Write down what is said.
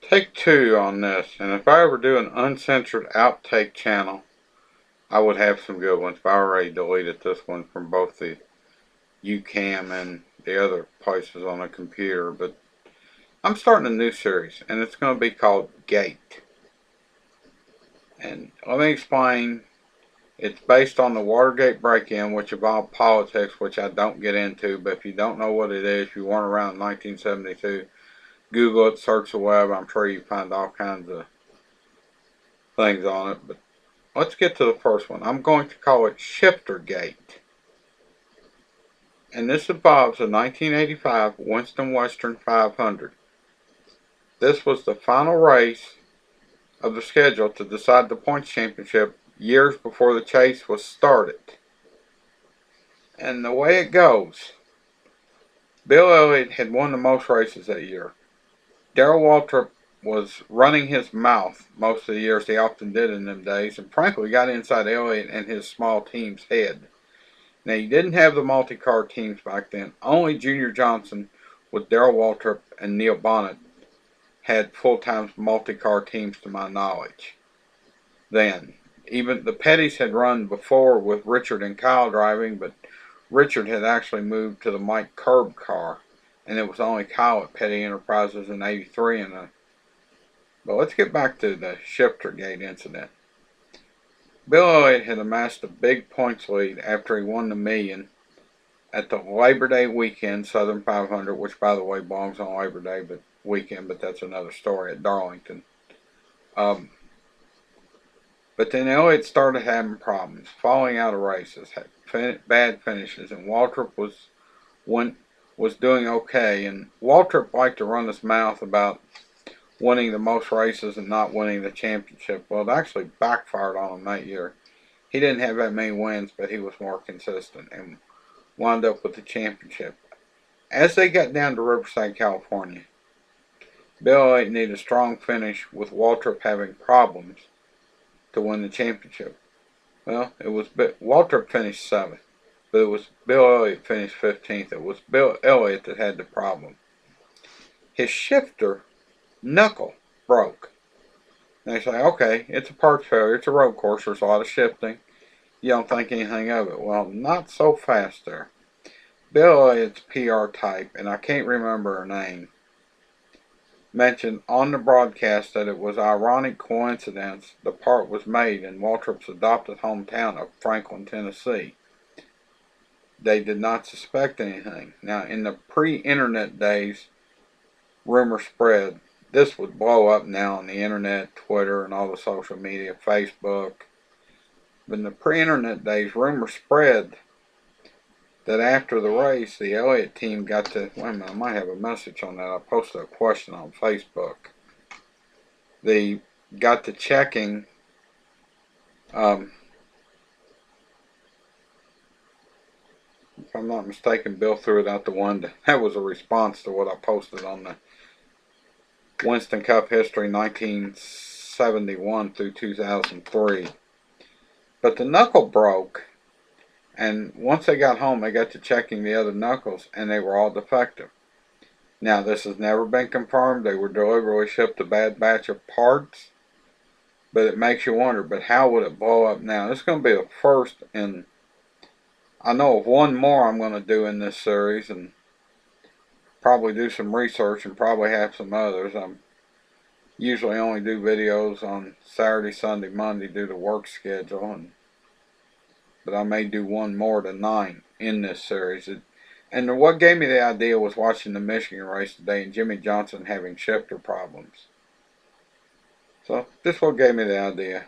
Take two on this, and if I ever do an uncensored outtake channel, I would have some good ones. But I already deleted this one from both the UCam and the other places on the computer. But I'm starting a new series, and it's going to be called Gate. And let me explain. It's based on the Watergate break-in, which involved politics, which I don't get into. But if you don't know what it is, you weren't around in 1972, Google it, search the web. I'm sure you find all kinds of things on it. But let's get to the first one. I'm going to call it Shiftergate. And this involves the 1985 Winston Western 500. This was the final race of the schedule to decide the points championship years before the chase was started. And the way it goes, Bill Elliott had won the most races that year. Darrell Waltrip was running his mouth most of the years, he often did in them days, and frankly got inside Elliott and his small team's head. Now, you didn't have the multi-car teams back then. Only Junior Johnson with Darrell Waltrip and Neil Bonnet had full-time multi-car teams to my knowledge. Then, even the Petties had run before with Richard and Kyle driving, but Richard had actually moved to the Mike Curb car, and it was only Kyle at Petty Enterprises in '83. But let's get back to the Shiftergate incident. Bill Elliott had amassed a big points lead after he won the million at the Labor Day weekend Southern 500, which by the way belongs on Labor Day weekend, but that's another story at Darlington. But then Elliott started having problems, falling out of races, had bad finishes, and Waltrip was doing okay. And Waltrip liked to run his mouth about winning the most races and not winning the championship. Well, it actually backfired on him that year. He didn't have that many wins, but he was more consistent and wound up with the championship. As they got down to Riverside, California, Bill Elliott needed a strong finish with Waltrip having problems to win the championship. Well, Waltrip finished 7th, but it was Bill Elliott finished 15th. It was Bill Elliott that had the problem. His shifter knuckle broke. And they say, okay, it's a parts failure, it's a road course, there's a lot of shifting. You don't think anything of it. Well, not so fast there. Bill Elliott's PR type, and I can't remember her name, mentioned on the broadcast that it was ironic coincidence the part was made in Waltrip's adopted hometown of Franklin, Tennessee. They did not suspect anything. Now, in the pre-internet days, rumor spread. This would blow up now on the internet, Twitter, and all the social media, Facebook. But in the pre-internet days, rumor spread that after the race, the Elliott team got to, wait a minute, I might have a message on that. I posted a question on Facebook. They got to checking, if I'm not mistaken, Bill threw it out the window. That was a response to what I posted on the Winston Cup history 1971 through 2003. But the knuckle broke, and once they got home, they got to checking the other knuckles, and they were all defective. Now, this has never been confirmed. They were deliberately shipped a bad batch of parts, but it makes you wonder, but how would it blow up now? This is going to be the first in, I know of one more I'm going to do in this series, and probably do some research and probably have some others. I'm usually only do videos on Saturday, Sunday, Monday due to work schedule, but I may do one more tonight in this series. And what gave me the idea was watching the Michigan race today and Jimmy Johnson having shifter problems. So this is what gave me the idea.